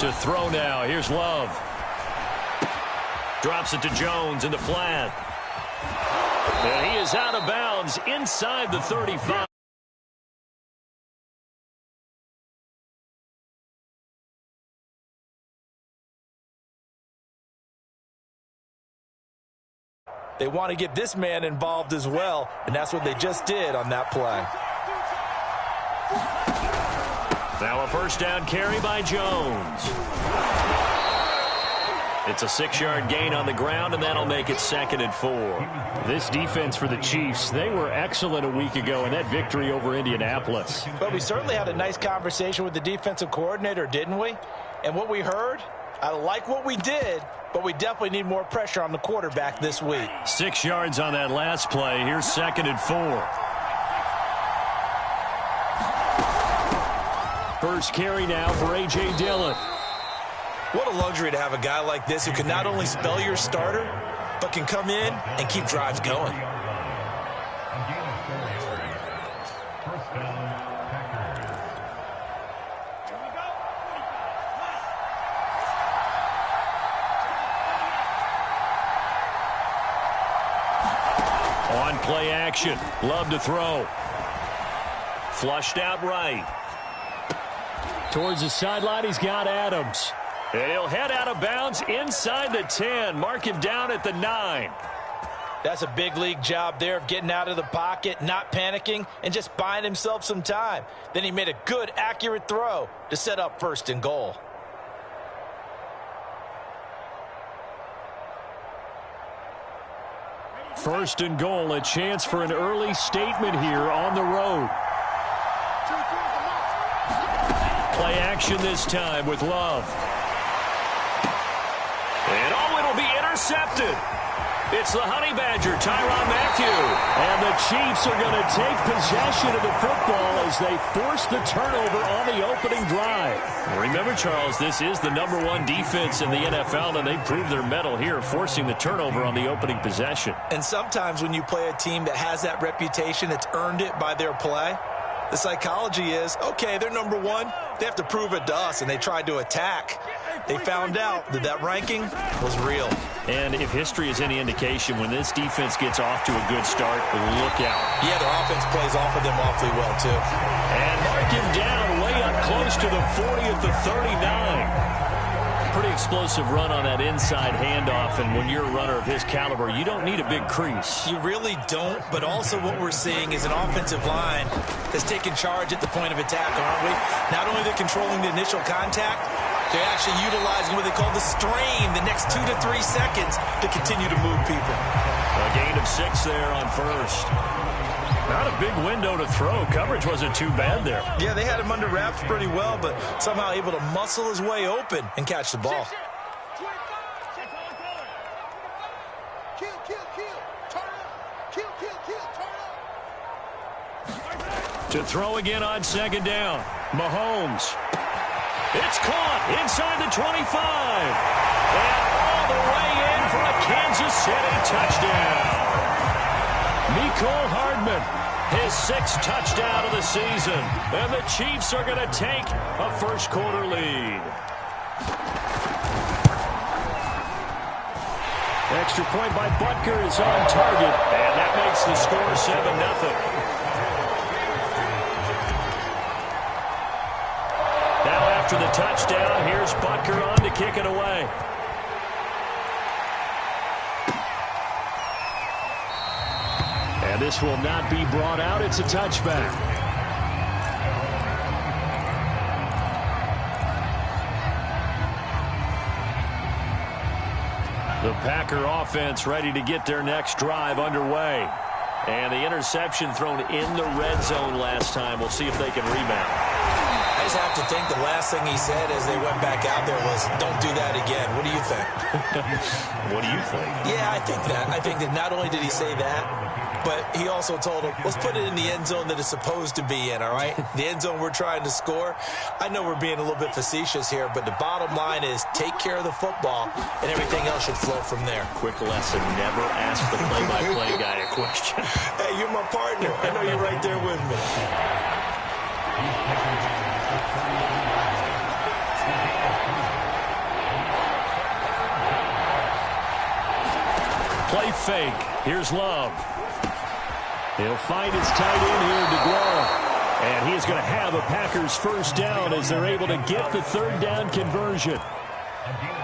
To throw now. Here's Love. Drops it to Jones in the flat. And he is out of bounds inside the 35. They want to get this man involved as well, and that's what they just did on that play. Now a first down carry by Jones. It's a 6-yard gain on the ground, and that'll make it 2nd and 4. This defense for the Chiefs, they were excellent a week ago in that victory over Indianapolis. But we certainly had a nice conversation with the defensive coordinator, didn't we? And what we heard, I like what we did, but we definitely need more pressure on the quarterback this week. 6 yards on that last play. Here's 2nd and 4. First carry now for A.J. Dillon. What a luxury to have a guy like this who can not only spell your starter, but can come in and keep drives going. On play action. Love to throw. Flushed out right. Towards the sideline, he's got Adams. And he'll head out of bounds inside the 10. Mark him down at the 9. That's a big league job there of getting out of the pocket, not panicking, and just buying himself some time. Then he made a good, accurate throw to set up 1st and goal. First and goal, a chance for an early statement here on the road. Play action this time with Love. And it'll be intercepted. It's the Honey Badger, Tyrann Mathieu. And the Chiefs are going to take possession of the football as they force the turnover on the opening drive. Remember, Charles, this is the #1 defense in the NFL, and they prove their mettle here, forcing the turnover on the opening possession. And sometimes when you play a team that has that reputation, it's earned it by their play. The psychology is, okay, they're #1. They have to prove it to us, and they tried to attack. They found out that that ranking was real. And if history is any indication, when this defense gets off to a good start, look out. Yeah, their offense plays off of them awfully well, too. And mark him down way up close to the 40 at the 39. Pretty explosive run on that inside handoff, and when you're a runner of his caliber, you don't need a big crease. You really don't, but also what we're seeing is an offensive line that's taking charge at the point of attack, aren't we? Not only they're controlling the initial contact, they're actually utilizing what they call the strain, the next 2 to 3 seconds to continue to move people. A gain of 6 there on first. Not a big window to throw. Coverage wasn't too bad there. Yeah, they had him under wraps pretty well, but somehow able to muscle his way open and catch the ball. To throw again on 2nd down. Mahomes. It's caught inside the 25. And all the way in for a Kansas City touchdown. Mecole Hardman, his 6th touchdown of the season. And the Chiefs are going to take a first-quarter lead. Extra point by Butker is on target. And that makes the score 7-0. Now after the touchdown, here's Butker on to kick it away. And this will not be brought out. It's a touchback. The Packer offense ready to get their next drive underway. And the interception thrown in the red zone last time. We'll see if they can rebound. I just have to think the last thing he said as they went back out there was, don't do that again. What do you think? What do you think? Yeah, I think that. I think that not only did he say that, but he also told him, let's put it in the end zone that it's supposed to be in, all right? The end zone we're trying to score. I know we're being a little bit facetious here, but the bottom line is take care of the football, and everything else should flow from there. Quick lesson, never ask the play-by-play guy a question. Hey, you're my partner. I know you're right there with me. Play fake. Here's Love. He'll find his tight end here, DeGrom. And he is going to have a Packers first down as they're able to get the third down conversion.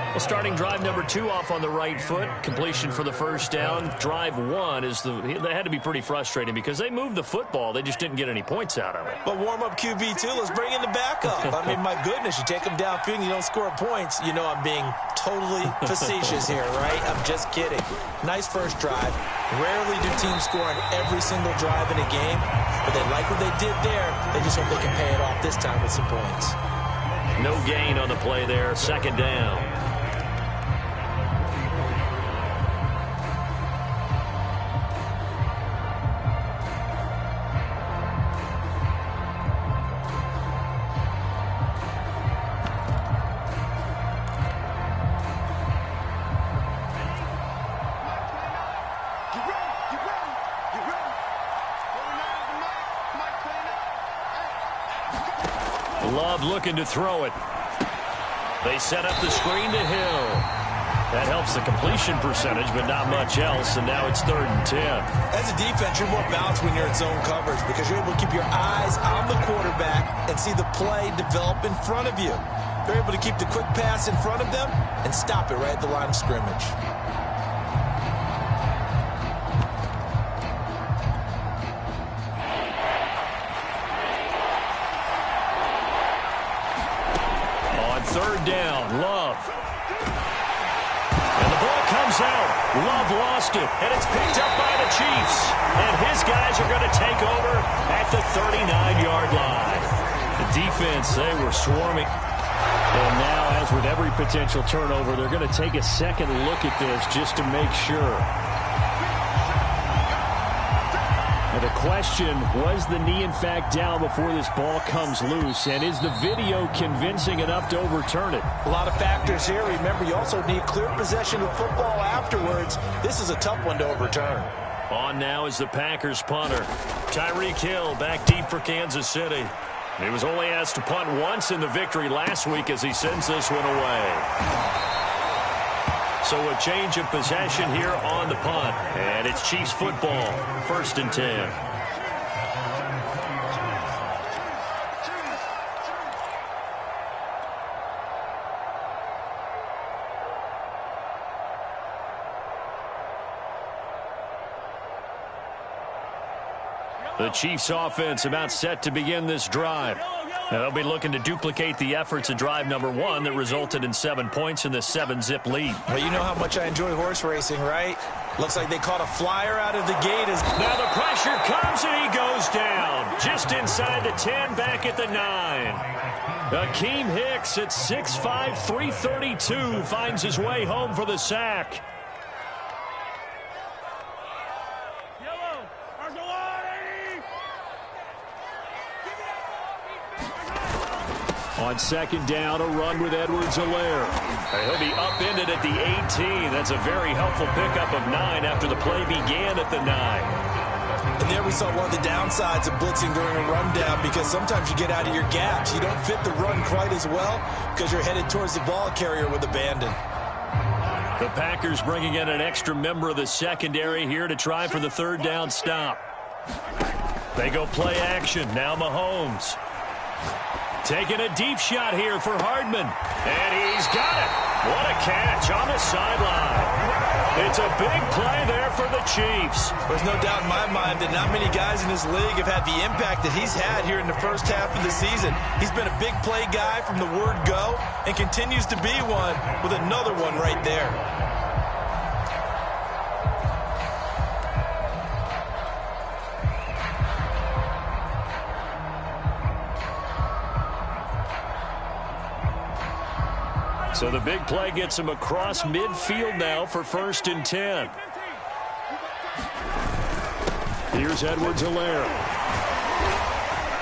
Well, starting drive number 2 off on the right foot. Completion for the first down. Drive 1 is they had to be pretty frustrating because they moved the football. They just didn't get any points out of it. But warm-up QB2, let's bring in the backup. I mean, my goodness, you take them downfield and you don't score points. You know I'm being totally facetious here, right? I'm just kidding. Nice first drive. Rarely do teams score on every single drive in a game, but they like what they did there. They just hope they can pay it off this time with some points. No gain on the play there. Second down. Love looking to throw it. They set up the screen to Hill. That helps the completion percentage, but not much else, and now it's 3rd and 10. As a defense, you're more balanced when you're in zone coverage because you're able to keep your eyes on the quarterback and see the play develop in front of you. You're able to keep the quick pass in front of them and stop it right at the line of scrimmage. Third down, Love. And the ball comes out. Love lost it, and it's picked up by the Chiefs. And his guys are going to take over at the 39-yard line. The defense, they were swarming. And now, as with every potential turnover, they're going to take a second look at this just to make sure. The question, was the knee in fact down before this ball comes loose? And is the video convincing enough to overturn it? A lot of factors here. Remember, you also need clear possession of football afterwards. This is a tough one to overturn. On now is the Packers punter. Tyreek Hill back deep for Kansas City. He was only asked to punt once in the victory last week as he sends this one away. So a change of possession here on the punt. And it's Chiefs football. 1st and 10. The Chiefs offense about set to begin this drive. Now they'll be looking to duplicate the efforts of drive number 1 that resulted in 7 points in the 7-zip lead. Well, you know how much I enjoy horse racing, right? Looks like they caught a flyer out of the gate. Now the pressure comes and he goes down. Just inside the 10, back at the 9. Akeem Hicks at 6'5", 332 finds his way home for the sack. On 2nd down, a run with Edwards-Helaire. He'll be upended at the 18. That's a very helpful pickup of 9 after the play began at the 9. And there we saw one of the downsides of blitzing during a rundown because sometimes you get out of your gaps. You don't fit the run quite as well because you're headed towards the ball carrier with abandon. The Packers bringing in an extra member of the secondary here to try for the 3rd down stop. They go play action. Now Mahomes. Taking a deep shot here for Hardman. And he's got it. What a catch on the sideline. It's a big play there for the Chiefs. There's no doubt in my mind that not many guys in this league have had the impact that he's had here in the first half of the season. He's been a big play guy from the word go and continues to be one with another one right there. So the big play gets him across midfield now for 1st and 10. Here's Edwards-Helaire.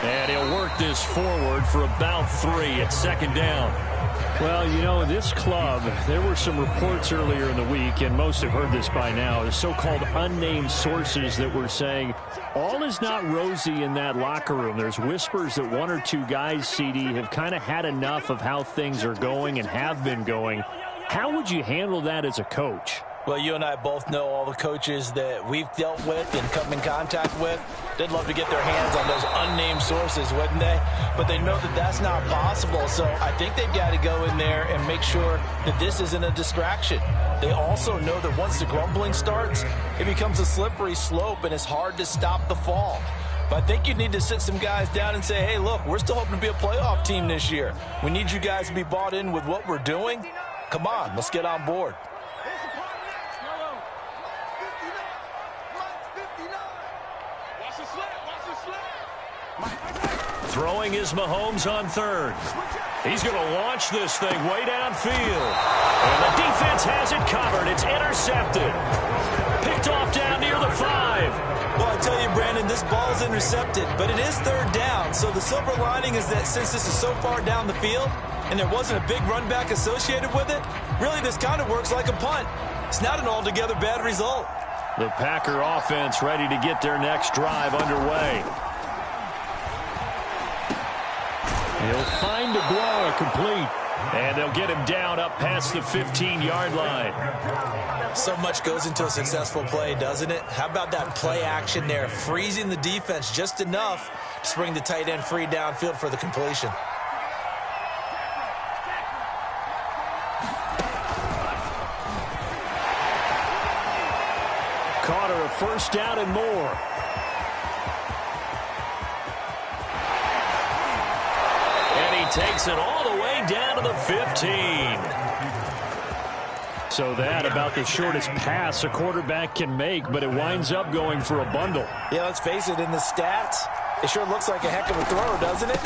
And he'll work this forward for about 3 at 2nd down. Well, you know, this club, there were some reports earlier in the week, and most have heard this by now, the so-called unnamed sources that were saying all is not rosy in that locker room. There's whispers that 1 or 2 guys, CD, have kind of had enough of how things are going and have been going. How would you handle that as a coach? Well, you and I both know all the coaches that we've dealt with and come in contact with. They'd love to get their hands on those unnamed sources, wouldn't they? But they know that that's not possible, so I think they've got to go in there and make sure that this isn't a distraction. They also know that once the grumbling starts, it becomes a slippery slope, and it's hard to stop the fall. But I think you need to sit some guys down and say, hey, look, we're still hoping to be a playoff team this year. We need you guys to be bought in with what we're doing. Come on, let's get on board. Throwing is Mahomes on third. He's going to launch this thing way downfield. And the defense has it covered. It's intercepted. Picked off down near the 5. Well, I tell you, Brandon, this ball's intercepted, but it is third down. So the silver lining is that since this is so far down the field and there wasn't a big run back associated with it, really this kind of works like a punt. It's not an altogether bad result. The Packer offense ready to get their next drive underway. He'll find DeGuara complete. And they'll get him down up past the 15-yard line. So much goes into a successful play, doesn't it? How about that play action there, freezing the defense just enough to bring the tight end free downfield for the completion. Carter, a first down and more. Takes it all the way down to the 15. So that about the shortest pass a quarterback can make, but it winds up going for a bundle. Yeah, let's face it, in the stats, it sure looks like a heck of a throw, doesn't it?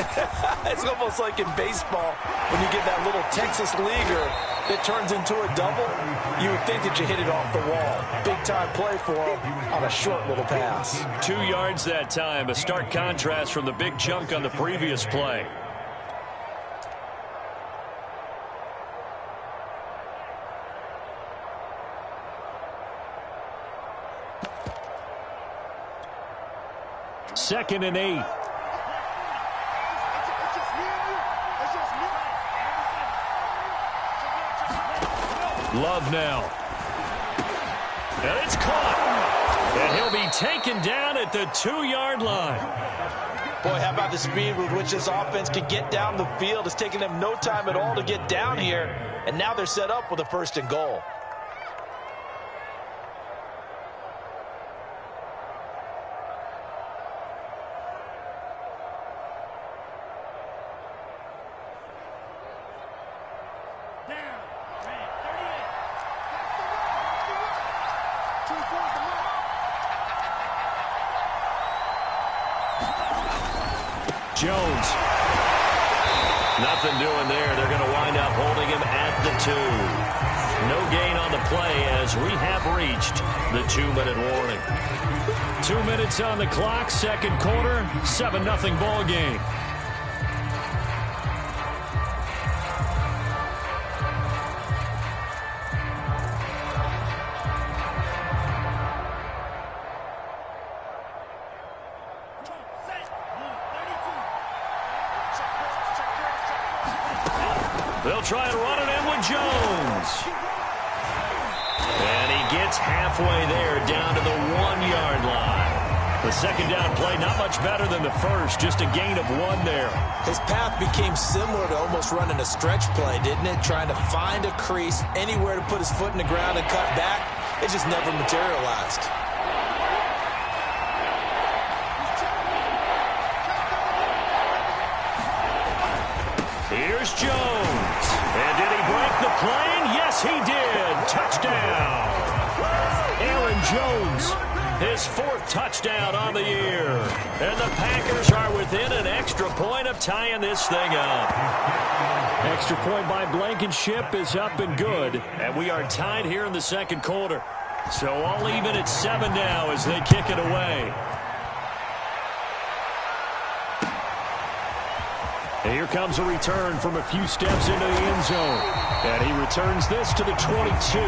It's almost like in baseball when you get that little Texas leaguer that turns into a double. You would think that you hit it off the wall. Big-time play for him on a short little pass. 2 yards that time, a stark contrast from the big chunk on the previous play. Second and 8. Love now. And it's caught. And he'll be taken down at the 2-yard line. Boy, how about the speed with which this offense can get down the field? It's taken them no time at all to get down here. And now they're set up with a 1st and goal. Jones. Nothing doing there. They're going to wind up holding him at the 2. No gain on the play as we have reached the 2-minute warning. 2 minutes on the clock, second quarter, 7-0 ball game. They'll try and run it in with Jones. And he gets halfway there down to the 1-yard line. The second down play not much better than the first, just a gain of 1 there. His path became similar to almost running a stretch play, didn't it? Trying to find a crease, anywhere to put his foot in the ground and cut back. It just never materialized. Here's Jones. And did he break the plane? Yes, he did. Touchdown. Aaron Jones, his 4th touchdown on the year. And the Packers are within an extra point of tying this thing up. Extra point by Blankenship is up and good. And we are tied here in the second quarter. So all even at 7 now as they kick it away. And here comes a return from a few steps into the end zone. And he returns this to the 22.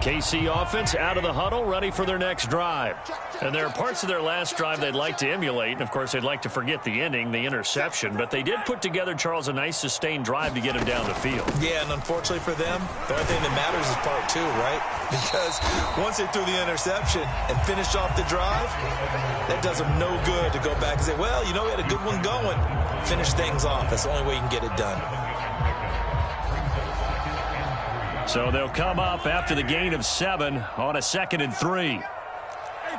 KC offense out of the huddle, ready for their next drive. And there are parts of their last drive they'd like to emulate. And, of course, they'd like to forget the ending, the interception. But they did put together, Charles, a nice sustained drive to get him down the field. Yeah, and unfortunately for them, the only thing that matters is part two, right? Because once they threw the interception and finished off the drive, that does them no good to go back and say, well, you know, we had a good one going. Finish things off. That's the only way you can get it done. So they'll come up after the gain of 7 on a 2nd and 3. Hey,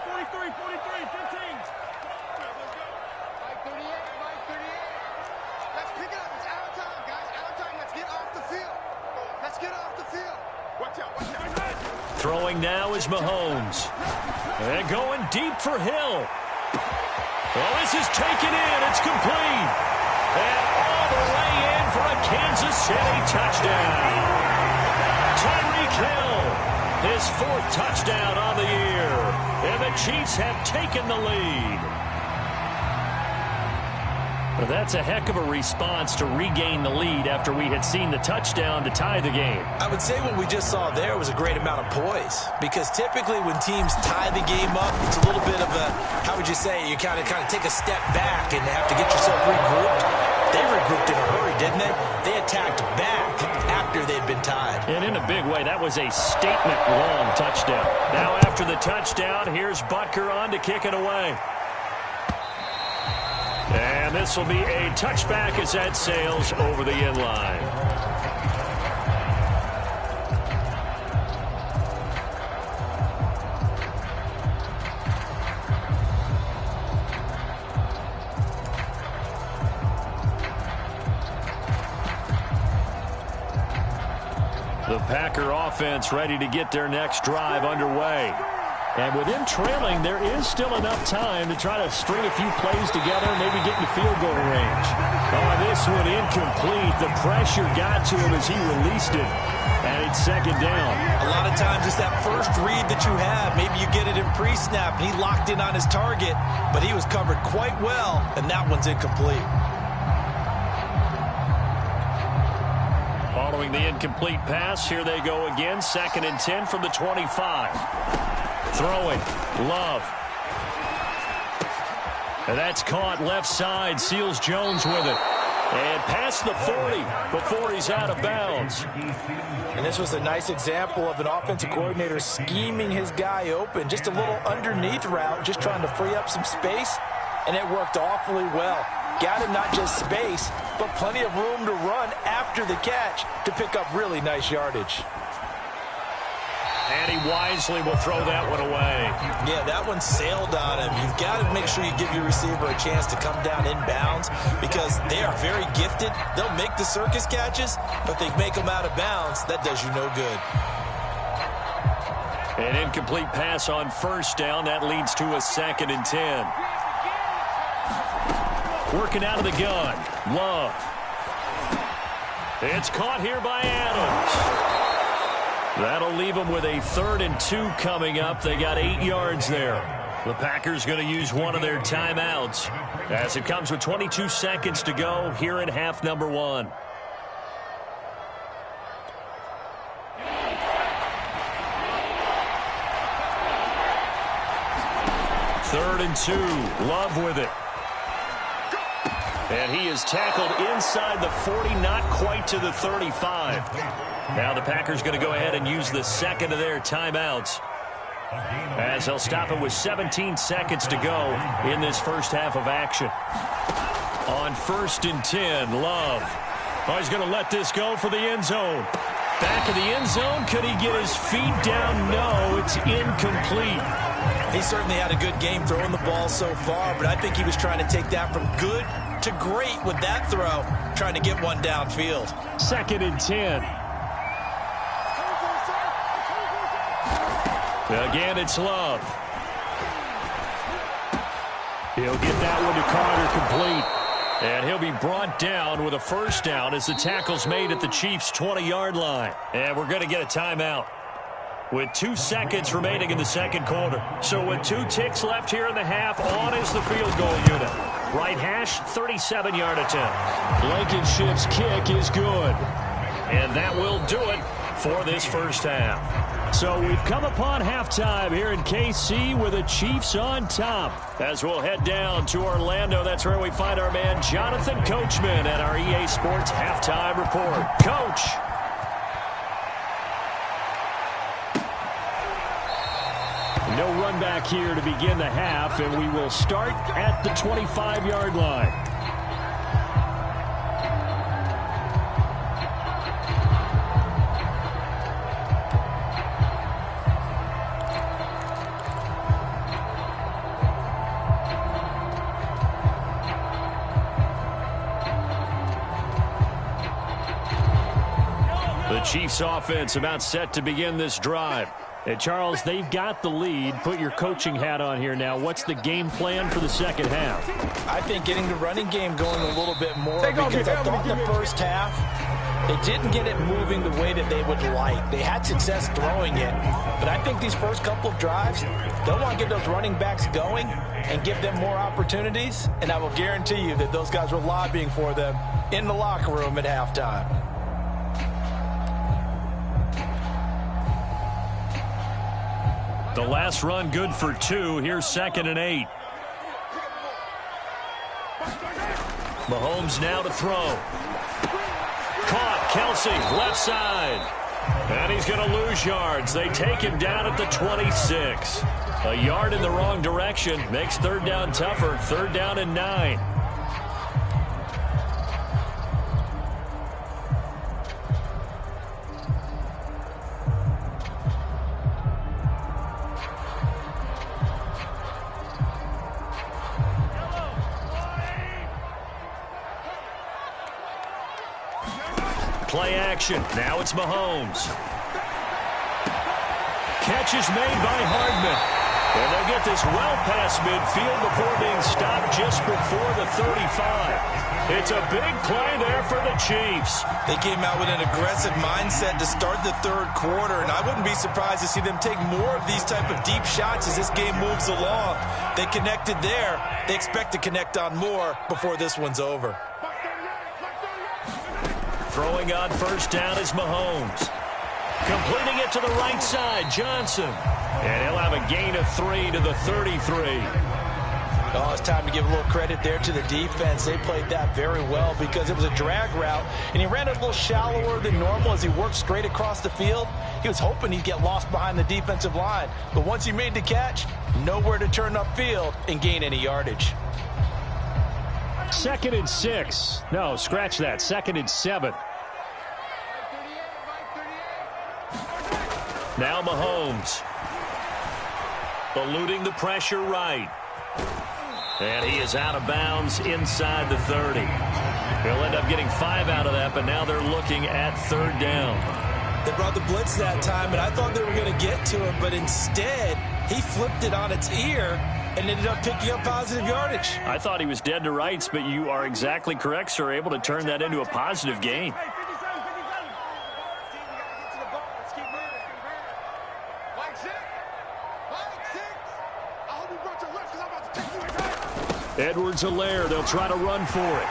43, 15. Mike 38, Mike 38. Let's pick it up. It's out of time, guys. Out of time. Let's get off the field. Let's get off the field. Watch out, watch out. Throwing now is Mahomes. And going deep for Hill. Well, this is taken in. It's complete. And all the way in for a Kansas City touchdown. Tyreek Hill, his 4th touchdown on the year. And the Chiefs have taken the lead. Well, that's a heck of a response to regain the lead after we had seen the touchdown to tie the game. I would say what we just saw there was a great amount of poise. Because typically when teams tie the game up, it's a little bit of a, how would you say, you kind of take a step back and have to get yourself regrouped. They regrouped in a hurry, didn't they? They attacked back after they'd been tied. And in a big way, that was a statement-long touchdown. Now after the touchdown, here's Butker on to kick it away. And this will be a touchback as that sails over the end line. The Packer offense ready to get their next drive underway. And with them trailing, there is still enough time to try to string a few plays together and maybe get in field goal range. Oh, this one incomplete. The pressure got to him as he released it. And it's 2nd down. A lot of times it's that first read that you have. Maybe you get it in pre-snap. He locked in on his target, but he was covered quite well, and that one's incomplete. Following the incomplete pass, here they go again. 2nd and 10 from the 25. Throwing, Love. And that's caught left side. Seals Jones with it. And past the 40 before he's out of bounds. And this was a nice example of an offensive coordinator scheming his guy open. Just a little underneath route, just trying to free up some space. And it worked awfully well. Got him not just space, but plenty of room to run after the catch to pick up really nice yardage. And he wisely will throw that one away. Yeah, that one sailed on him. You've got to make sure you give your receiver a chance to come down inbounds because they are very gifted. They'll make the circus catches, but they make them out of bounds. That does you no good. An incomplete pass on 1st down. That leads to a 2nd and 10. Working out of the gun. Love. It's caught here by Adams. That'll leave them with a 3rd and 2 coming up. They got 8 yards there. The Packers going to use one of their timeouts as it comes with 22 seconds to go here in half number 1. Third and 2. Love with it. And he is tackled inside the 40, not quite to the 35. Now the Packers going to go ahead and use the 2nd of their timeouts as they'll stop it with 17 seconds to go in this first half of action. On 1st and 10, Love. Oh, he's going to let this go for the end zone. Back of the end zone. Could he get his feet down? No, it's incomplete. He certainly had a good game throwing the ball so far, but I think he was trying to take that from good to great with that throw, trying to get one downfield. 2nd and 10. Again, it's Love. He'll get that one to Carter complete. And he'll be brought down with a 1st down as the tackle's made at the Chiefs' 20-yard line. And we're going to get a timeout with 2 seconds remaining in the 2nd quarter. So with 2 ticks left here in the half, on is the field goal unit. Right hash, 37-yard attempt. Blankenship's kick is good. And that will do it for this first half. So we've come upon halftime here in KC with the Chiefs on top. As we'll head down to Orlando, that's where we find our man Jonathan Coachman at our EA Sports Halftime Report. Coach. No run back here to begin the half, and we will start at the 25-yard line. The Chiefs offense about set to begin this drive. And Charles, they've got the lead. Put your coaching hat on here now. What's the game plan for the second half? I think getting the running game going a little bit more because I thought in the first half they didn't get it moving the way that they would like. They had success throwing it, but I think these first couple of drives, they'll want to get those running backs going and give them more opportunities, and I will guarantee you that those guys were lobbying for them in the locker room at halftime. The last run good for 2. Here's 2nd and 8. Mahomes now to throw. Caught. Kelsey, left side. And he's going to lose yards. They take him down at the 26. A yard in the wrong direction. Makes third down tougher. 3rd down and 9. Play action. Now it's Mahomes. Catch is made by Hardman. And they get this well past midfield before being stopped just before the 35. It's a big play there for the Chiefs. They came out with an aggressive mindset to start the third quarter, and I wouldn't be surprised to see them take more of these type of deep shots as this game moves along. They connected there. They expect to connect on more before this one's over. Throwing on first down is Mahomes. Completing it to the right side, Johnson. And he'll have a gain of 3 to the 33. Oh, it's time to give a little credit there to the defense. They played that very well because it was a drag route, and he ran it a little shallower than normal as he worked straight across the field. He was hoping he'd get lost behind the defensive line. But once he made the catch, nowhere to turn upfield and gain any yardage. 2nd and 6. No, scratch that. 2nd and 7. Now Mahomes. Eluding the pressure right. And he is out of bounds inside the 30. They'll end up getting 5 out of that, but now they're looking at 3rd down. They brought the blitz that time, and I thought they were going to get to him, but instead he flipped it on its ear and ended up picking up positive yardage. I thought he was dead to rights, but you are exactly correct, sir. Able to turn that into a positive gain. Edwards-Helaire, they'll try to run for it.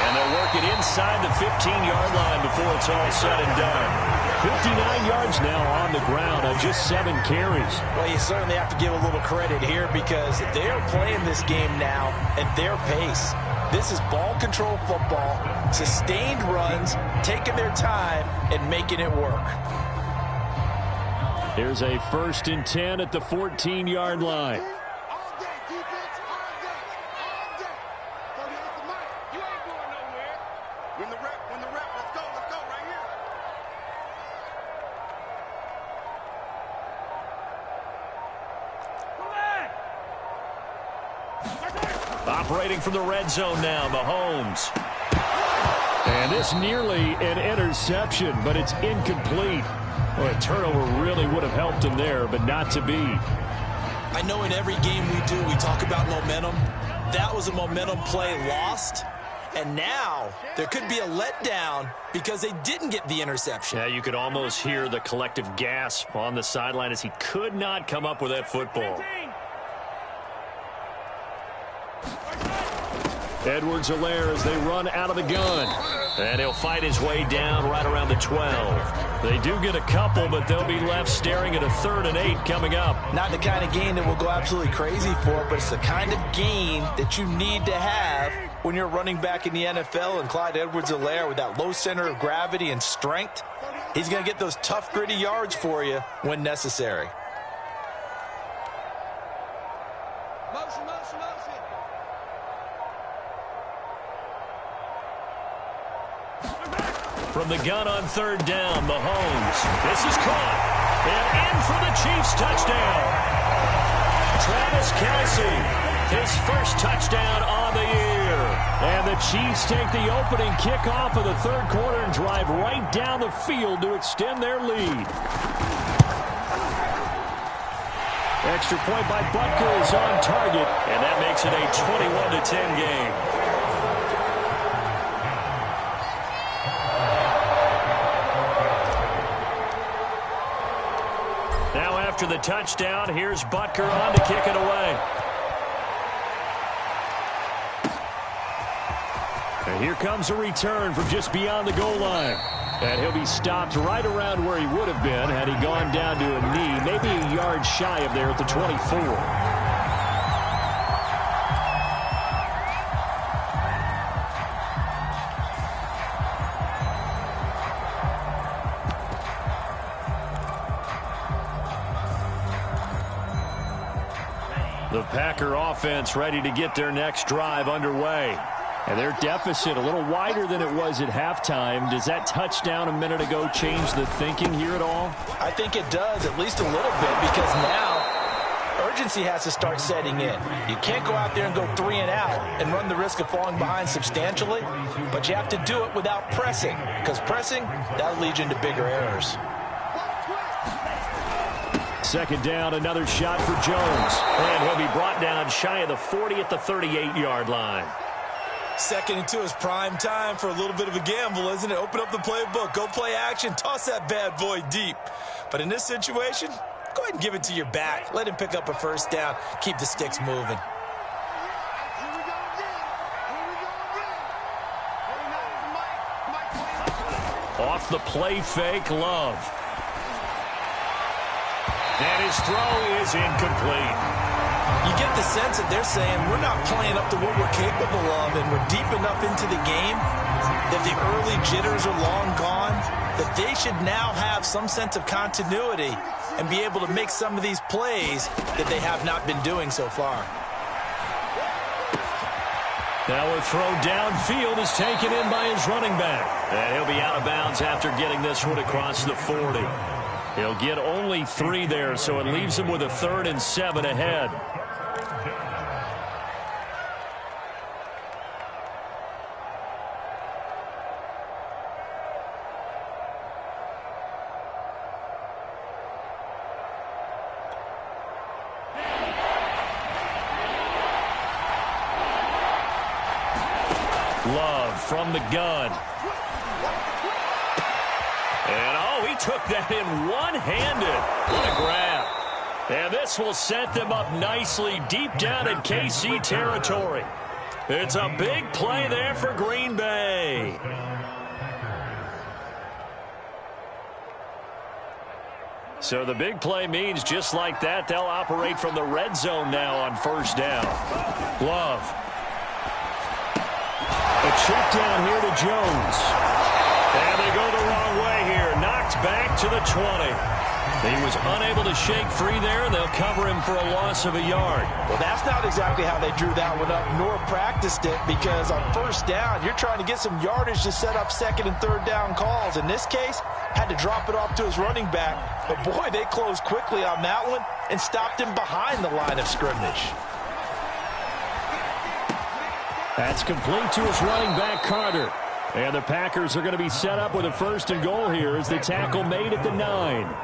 And they'll work it inside the 15-yard line before it's all said and done. 59 yards now on the ground on just 7 carries. Well, you certainly have to give a little credit here because they are playing this game now at their pace. This is ball control football, sustained runs, taking their time and making it work. Here's a 1st and 10 at the 14-yard line. Operating from the red zone now, Mahomes. And this nearly an interception, but it's incomplete. Well, a turnover really would have helped him there, but not to be. I know in every game we do, we talk about momentum. That was a momentum play lost. And now there could be a letdown because they didn't get the interception. Yeah, you could almost hear the collective gasp on the sideline as he could not come up with that football. Edwards-Helaire as they run out of the gun. And he'll fight his way down right around the 12. They do get a couple, but they'll be left staring at a 3rd and 8 coming up. Not the kind of gain that we'll go absolutely crazy for, but it's the kind of gain that you need to have when you're running back in the NFL. And Clyde Edwards-Helaire, with that low center of gravity and strength, he's going to get those tough, gritty yards for you when necessary. Motion, motion, motion. From the gun on 3rd down, Mahomes. This is caught. And in for the Chiefs touchdown. Travis Kelce, his first touchdown on the year. And the Chiefs take the opening kickoff of the 3rd quarter and drive right down the field to extend their lead. Extra point by Butker is on target, and that makes it a 21-10 game. Now after the touchdown, here's Butker on to kick it away. And here comes a return from just beyond the goal line. And he'll be stopped right around where he would have been had he gone down to a knee, maybe a yard shy of there at the 24. The Packer offense ready to get their next drive underway. And their deficit a little wider than it was at halftime. Does that touchdown a minute ago change the thinking here at all? I think it does, at least a little bit, because now urgency has to start setting in. You can't go out there and go 3 and out and run the risk of falling behind substantially, but you have to do it without pressing, because pressing, that'll lead you into bigger errors. 2nd down, another shot for Jones. And he'll be brought down shy of the 40 at the 38-yard line. 2nd and 2 is prime time for a little bit of a gamble, isn't it? Open up the playbook, go play action, toss that bad boy deep. But in this situation, go ahead and give it to your back. Let him pick up a 1st down. Keep the sticks moving. Off the play fake, Love. And his throw is incomplete. You get the sense that they're saying we're not playing up to what we're capable of, and we're deep enough into the game that the early jitters are long gone, that they should now have some sense of continuity and be able to make some of these plays that they have not been doing so far. Now a throw downfield is taken in by his running back. And he'll be out of bounds after getting this one across the 40. He'll get only 3 there, so it leaves him with a 3rd and 7 ahead. Love from the gun. And, oh, he took that in one-handed. What a grab. And this will set them up nicely deep down in KC territory. It's a big play there for Green Bay. So the big play means just like that, they'll operate from the red zone now on 1st down. Love. A check down here to Jones. And they go the wrong way here. Knocked back to the 20. He was unable to shake free there. They'll cover him for a loss of a yard. Well, that's not exactly how they drew that one up, nor practiced it, because on 1st down, you're trying to get some yardage to set up 2nd and 3rd down calls. In this case, had to drop it off to his running back. But, boy, they closed quickly on that one and stopped him behind the line of scrimmage. That's complete to his running back, Carter. And the Packers are going to be set up with a 1st and goal here as the tackle made at the 9.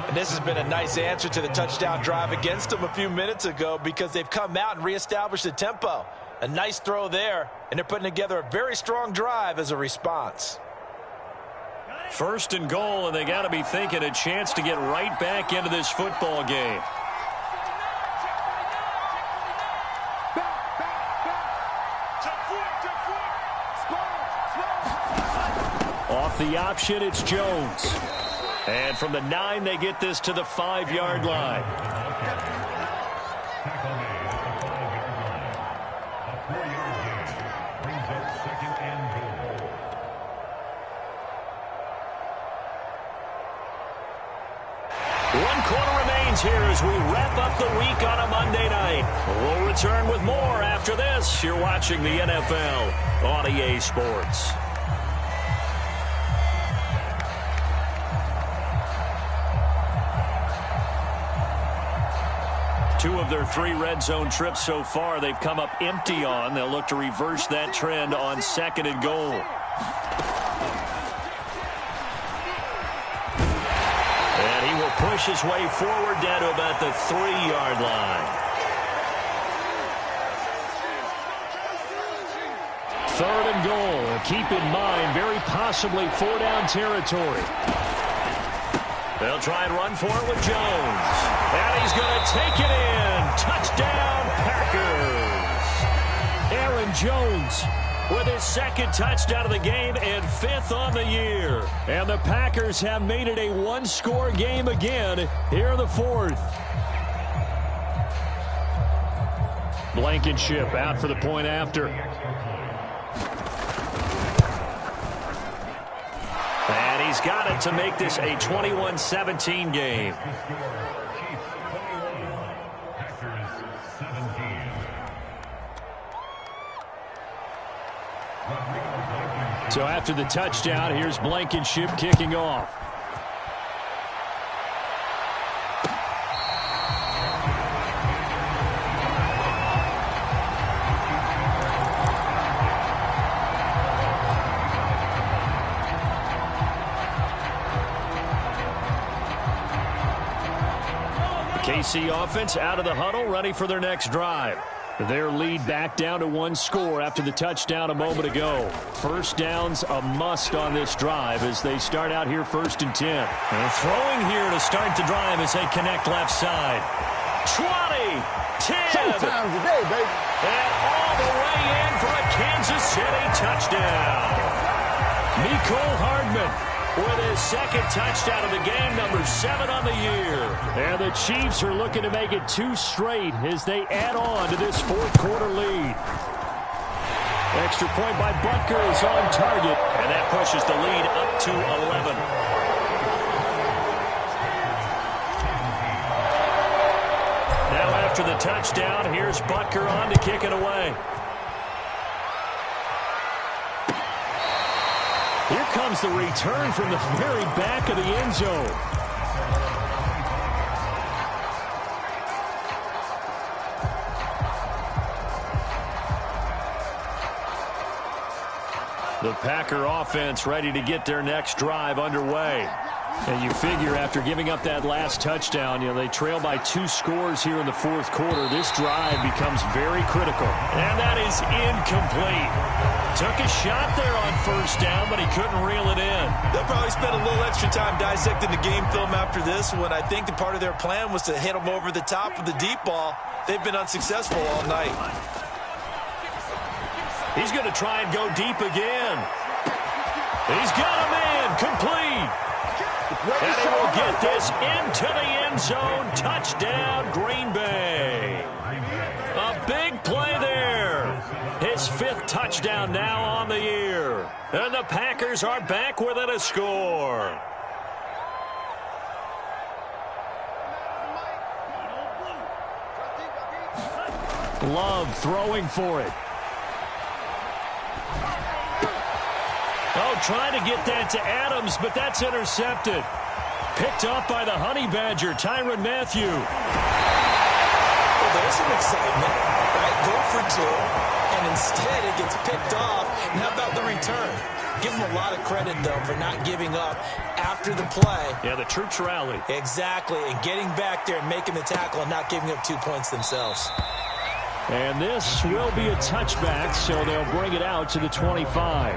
And this has been a nice answer to the touchdown drive against them a few minutes ago, because they've come out and reestablished the tempo. A nice throw there, and they're putting together a very strong drive as a response. 1st and goal, and they got to be thinking a chance to get right back into this football game. Off the option, it's Jones. And from the 9, they get this to the 5-yard line. One quarter remains here as we wrap up the week on a Monday night. We'll return with more after this. You're watching the NFL on EA Sports. Two of their 3 red zone trips so far they've come up empty on. They'll look to reverse that trend on 2nd and goal. And he will push his way forward down to about the 3-yard line. 3rd and goal. Keep in mind, very possibly 4-down territory. They'll try and run for it with Jones. And he's going to take it in. Touchdown, Packers. Aaron Jones with his 2nd touchdown of the game and 5th on the year. And the Packers have made it a 1-score game again here in the 4th. Blankenship out for the point after. And he's got it to make this a 21-17 game. So after the touchdown, here's Blankenship kicking off. KC offense out of the huddle, ready for their next drive. Their lead back down to 1 score after the touchdown a moment ago. First down's a must on this drive as they start out here 1st and 10. And throwing here to start the drive as they connect left side. 20, 10, Showtime today, baby. and all the way in for a Kansas City touchdown. Mecole Hardman with his 2nd touchdown of the game, number 7 on the year. And the Chiefs are looking to make it 2 straight as they add on to this 4th quarter lead. Extra point by Butker is on target. And that pushes the lead up to 11. Now after the touchdown, here's Butker on to kick it away. Here comes the return from the very back of the end zone. The Packer offense ready to get their next drive underway. And you figure after giving up that last touchdown, they trail by 2 scores here in the 4th quarter. This drive becomes very critical. And that is incomplete. Took a shot there on 1st down, but he couldn't reel it in. They'll probably spend a little extra time dissecting the game film after this when I think that part of their plan was to hit them over the top of the deep ball. They've been unsuccessful all night. He's going to try and go deep again. He's got him in. Complete. And he will get this into the end zone. Touchdown, Green Bay. A big play there. His 5th touchdown now on the year. And the Packers are back within a score. Love throwing for it. Oh, trying to get that to Adams, but that's intercepted. Picked up by the Honey Badger, Tyrann Mathieu. Well, there's some excitement, right? Go for 2, and instead it gets picked off. And how about the return? Give them a lot of credit, though, for not giving up after the play. Yeah, the troops rallied. Exactly, and getting back there and making the tackle and not giving up 2 points themselves. And this will be a touchback, so they'll bring it out to the 25.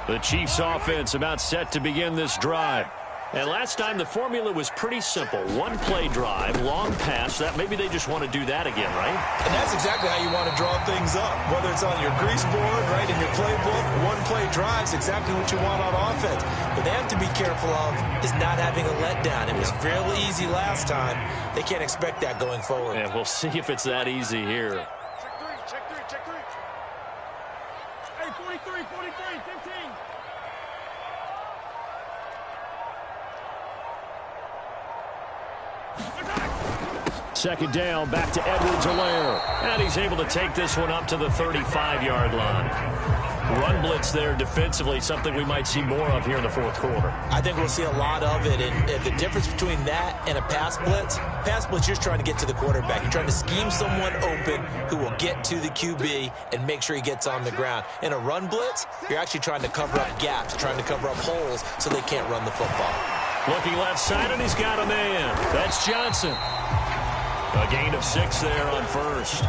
The Chiefs offense about set to begin this drive. And last time the formula was pretty simple. One play drive, long pass. That maybe they just want to do that again, right? And that's exactly how you want to draw things up. Whether it's on your grease board, right, in your playbook, one play drive is exactly what you want on offense. What they have to be careful of is not having a letdown. It was real easy last time. They can't expect that going forward. And we'll see if it's that easy here. Check three. Hey, 43, 15. Second down, back to Edwards-Helaire. And he's able to take this one up to the 35-yard line. Run blitz there defensively, something we might see more of here in the fourth quarter. I think we'll see a lot of it. And the difference between that and a pass blitz, you're just trying to get to the quarterback. You're trying to scheme someone open who will get to the QB and make sure he gets on the ground. In a run blitz, you're actually trying to cover up gaps, trying to cover up holes so they can't run the football. Looking left side, and he's got a man. That's Johnson. A gain of 6 there on first.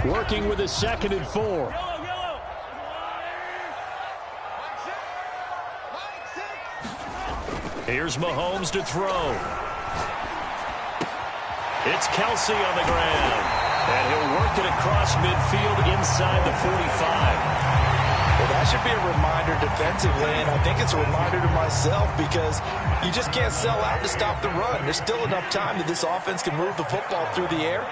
Working with a 2nd and 4. Here's Mahomes to throw. It's Kelsey on the ground. And he'll work it across midfield inside the 45. Well, that should be a reminder defensively, and I think it's a reminder to myself because you just can't sell out to stop the run. There's still enough time that this offense can move the football through the air,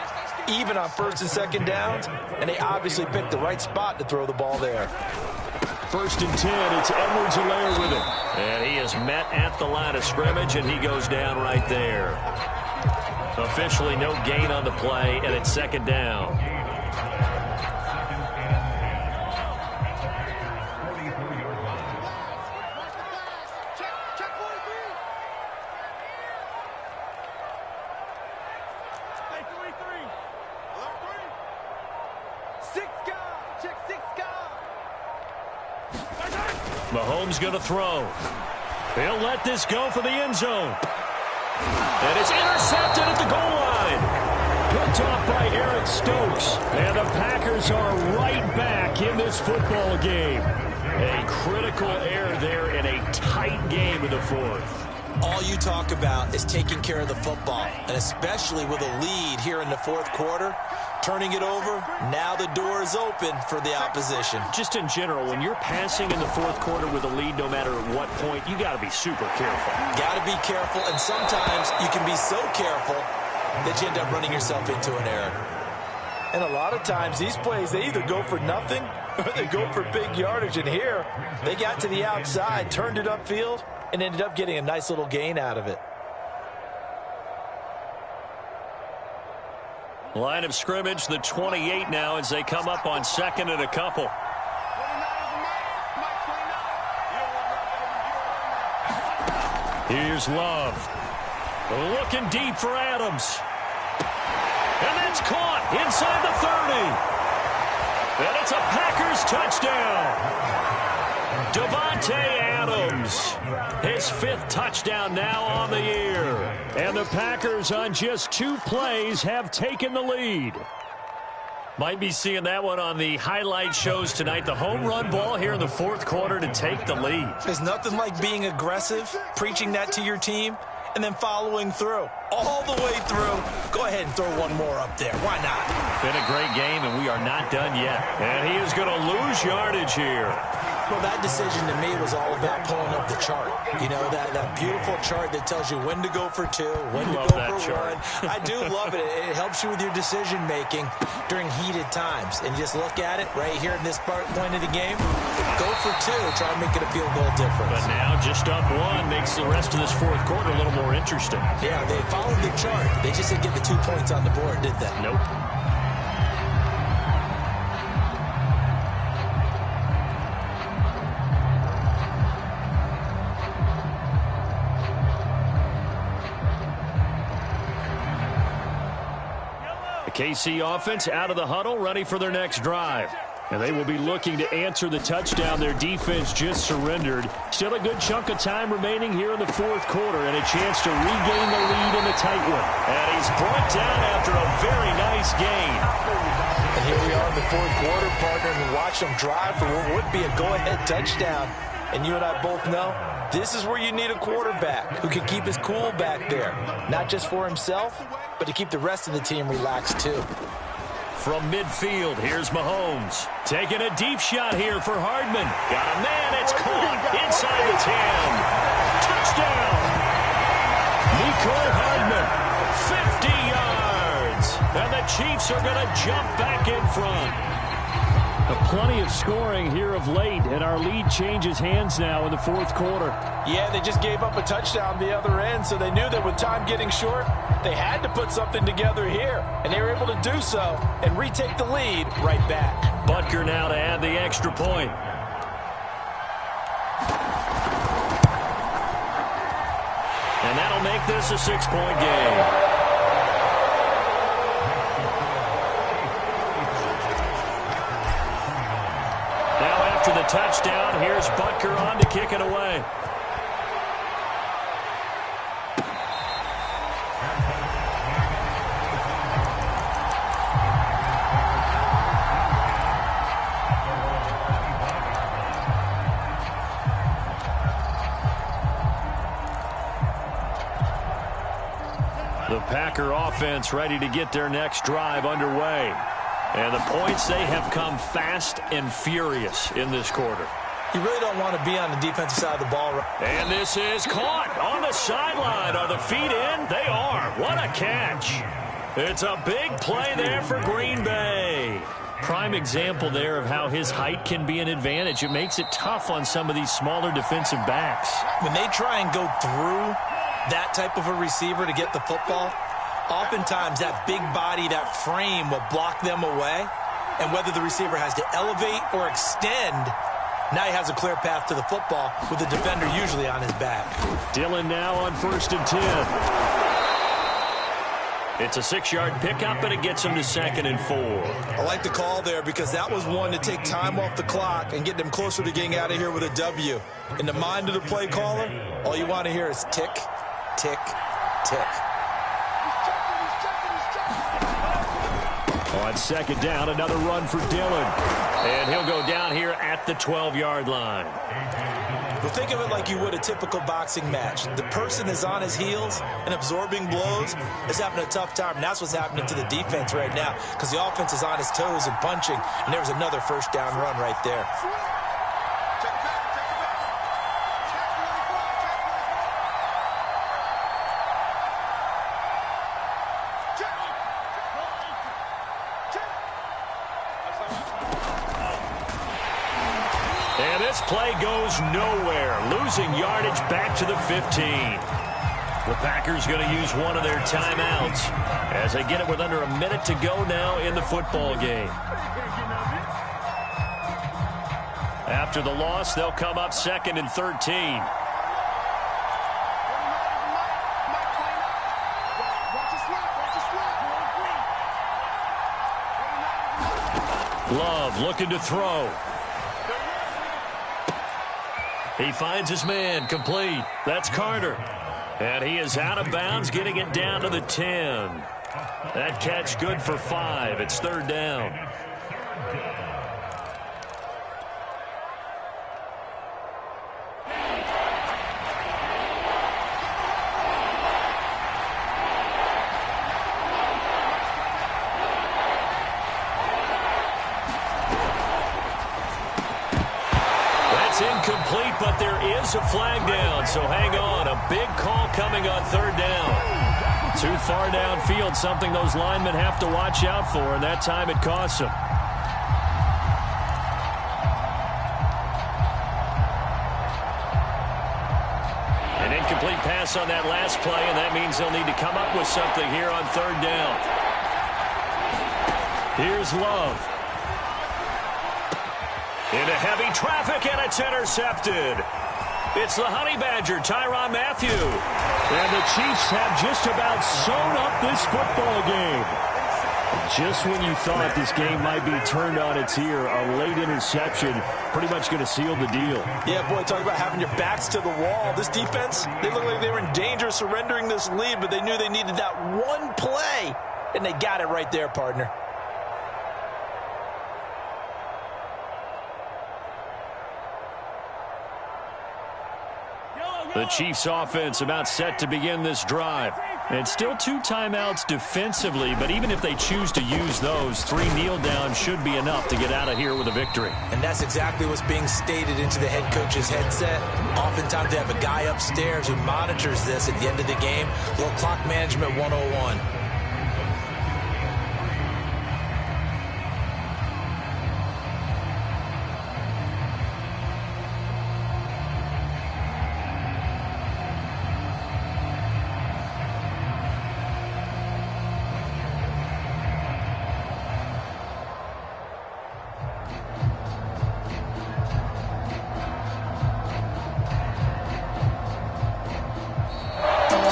even on 1st and 2nd downs, and they obviously picked the right spot to throw the ball there. 1st and 10, it's Edwards-Helaire with it. And he is met at the line of scrimmage, and he goes down right there. Officially no gain on the play, and it's 2nd down. Check 43. Hey, 43. Alert 3. 6 guard. Check 6 guard. Mahomes going to throw. He'll let this go for the end zone. And it's intercepted at the goal line. Picked off by Eric Stokes. And the Packers are right back in this football game. A critical error there in a tight game in the 4th. All you talk about is taking care of the football, and especially with a lead here in the 4th quarter, turning it over, now the door is open for the opposition. Just in general, when you're passing in the 4th quarter with a lead, no matter at what point, you got to be super careful. Got to be careful, and sometimes you can be so careful that you end up running yourself into an error. And a lot of times, these plays, they either go for nothing or they go for big yardage. And here, they got to the outside, turned it upfield, and ended up getting a nice little gain out of it. Line of scrimmage, the 28 now as they come up on 2nd and a couple. Here's Love. Looking deep for Adams. And that's caught inside the 30. And it's a Packers touchdown. Davante Adams, his 5th touchdown now on the year. And the Packers on just 2 plays have taken the lead. Might be seeing that one on the highlight shows tonight. The home run ball here in the 4th quarter to take the lead. There's nothing like being aggressive, preaching that to your team, and then following through. All the way through. Go ahead and throw one more up there. Why not? Been a great game, and we are not done yet. And he is going to lose yardage here. Well, that decision to me was all about pulling up the chart. You know, that beautiful chart that tells you when to go for 2, when to go for 1. I do love it. It helps you with your decision-making during heated times. And just look at it right here in this point of the game. Go for 2. Try to make it a field goal difference. But now just up 1 makes the rest of this 4th quarter a little more interesting. Yeah, they followed the chart. They just didn't get the 2 points on the board, did they? Nope. KC offense out of the huddle, ready for their next drive. And they will be looking to answer the touchdown their defense just surrendered. Still a good chunk of time remaining here in the fourth quarter and a chance to regain the lead in the tight one. And he's brought down after a very nice gain. And here we are in the fourth quarter, partner, and watch them drive for what would be a go-ahead touchdown. And you and I both know this is where you need a quarterback who can keep his cool back there. Not just for himself, but to keep the rest of the team relaxed too. From midfield, here's Mahomes. Taking a deep shot here for Hardman. Got a man, it's caught inside the 10. Touchdown! Nicole Hardman, 50 yards. And the Chiefs are going to jump back in front. Plenty of scoring here of late, and our lead changes hands now in the fourth quarter. Yeah, they just gave up a touchdown the other end, so they knew that with time getting short, they had to put something together here, and they were able to do so and retake the lead right back. Butker now to add the extra point. And that'll make this a 6-point game. After the touchdown, here's Butker on to kick it away. The Packer offense ready to get their next drive underway. And the points, they have come fast and furious in this quarter. You really don't want to be on the defensive side of the ball. And this is caught on the sideline. Are the feet in? They are. What a catch. It's a big play there for Green Bay. Prime example there of how his height can be an advantage. It makes it tough on some of these smaller defensive backs. When they try and go through that type of a receiver to get the football, oftentimes that big body, that frame will block them away. And whether the receiver has to elevate or extend, now he has a clear path to the football with the defender usually on his back. Dillon now on 1st and 10. It's a 6-yard pickup, and it gets him to 2nd and 4. I like the call there because that was one to take time off the clock and get them closer to getting out of here with a W. In the mind of the play caller, all you want to hear is tick, tick, tick. On 2nd down, another run for Dillon. And he'll go down here at the 12-yard line. Well, think of it like you would a typical boxing match. The person is on his heels and absorbing blows is having a tough time. And that's what's happening to the defense right now because the offense is on his toes and punching. And there was another 1st down run right there. And this play goes nowhere, losing yardage back to the 15. The Packers going to use one of their timeouts as they get it with under a minute to go now in the football game. After the loss, they'll come up 2nd and 13. Love looking to throw. He finds his man, complete. That's Carter. And he is out of bounds, getting it down to the 10. That catch good for 5. It's 3rd down. Incomplete, but there is a flag down, so hang on. A big call coming on 3rd down. Too far downfield, something those linemen have to watch out for, and that time it costs them. An incomplete pass on that last play, and that means they'll need to come up with something here on 3rd down. Here's Love. Into heavy traffic, and it's intercepted. It's the Honey Badger, Tyrann Mathieu. And the Chiefs have just about sewn up this football game. Just when you thought this game might be turned on its ear, a late interception pretty much going to seal the deal. Yeah, boy, talk about having your backs to the wall. This defense, they look like they were in danger of surrendering this lead, but they knew they needed that one play, and they got it right there, partner. The Chiefs offense about set to begin this drive. And still 2 timeouts defensively, but even if they choose to use those, 3 kneel downs should be enough to get out of here with a victory. And that's exactly what's being stated into the head coach's headset. Oftentimes they have a guy upstairs who monitors this at the end of the game. Little clock management 101.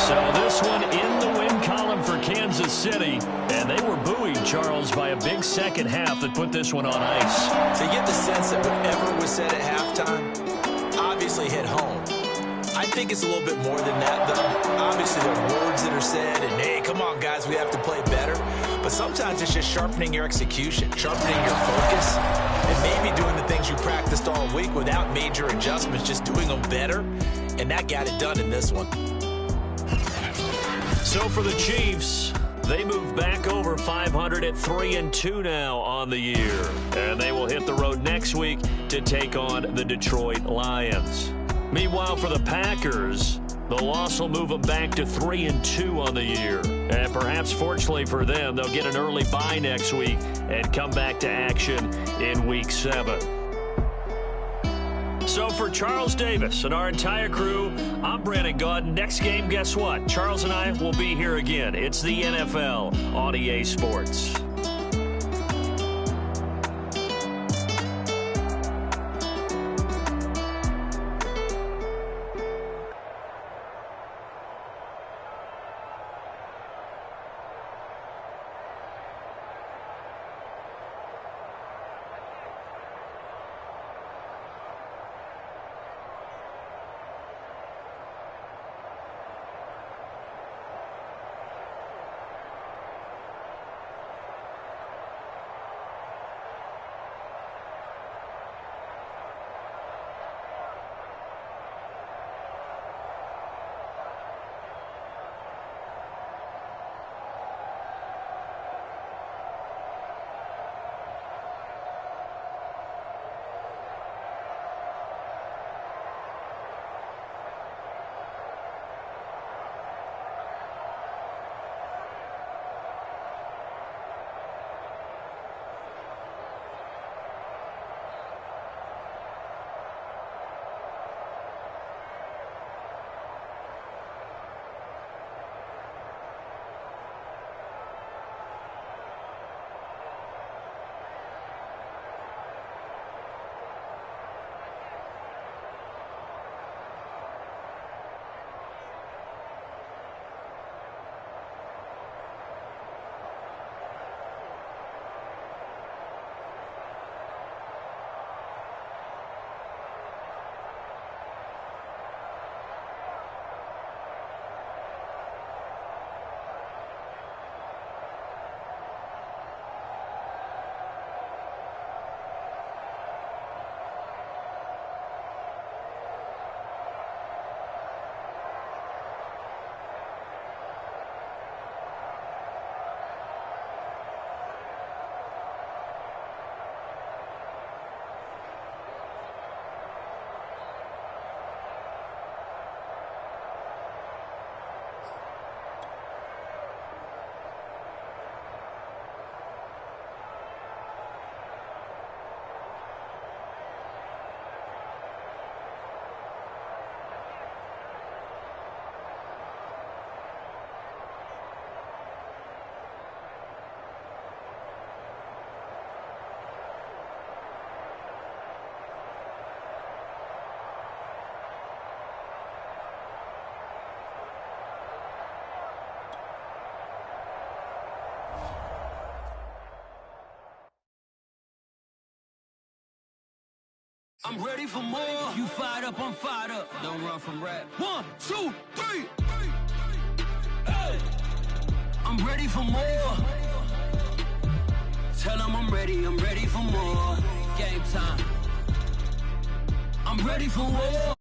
So this one in the win column for Kansas City. And they were buoyed, Charles, by a big second half that put this one on ice. So you get the sense that whatever was said at halftime obviously hit home. I think it's a little bit more than that, though. Obviously, there are words that are said, and, hey, come on, guys, we have to play better. But sometimes it's just sharpening your execution, sharpening your focus, and maybe doing the things you practiced all week without major adjustments, just doing them better. And that got it done in this one. So for the Chiefs, they move back over 500 at 3-2 now on the year. And they will hit the road next week to take on the Detroit Lions. Meanwhile, for the Packers, the loss will move them back to 3-2 on the year. And perhaps fortunately for them, they'll get an early bye next week and come back to action in Week 7. So for Charles Davis and our entire crew, I'm Brandon Gaudin. Next game, guess what? Charles and I will be here again. It's the NFL on EA Sports. I'm ready for more. You fired up, I'm fired up. Don't run from rap. 1, 2, 3. Hey. I'm ready for more. Tell them I'm ready for more. Game time. I'm ready for war.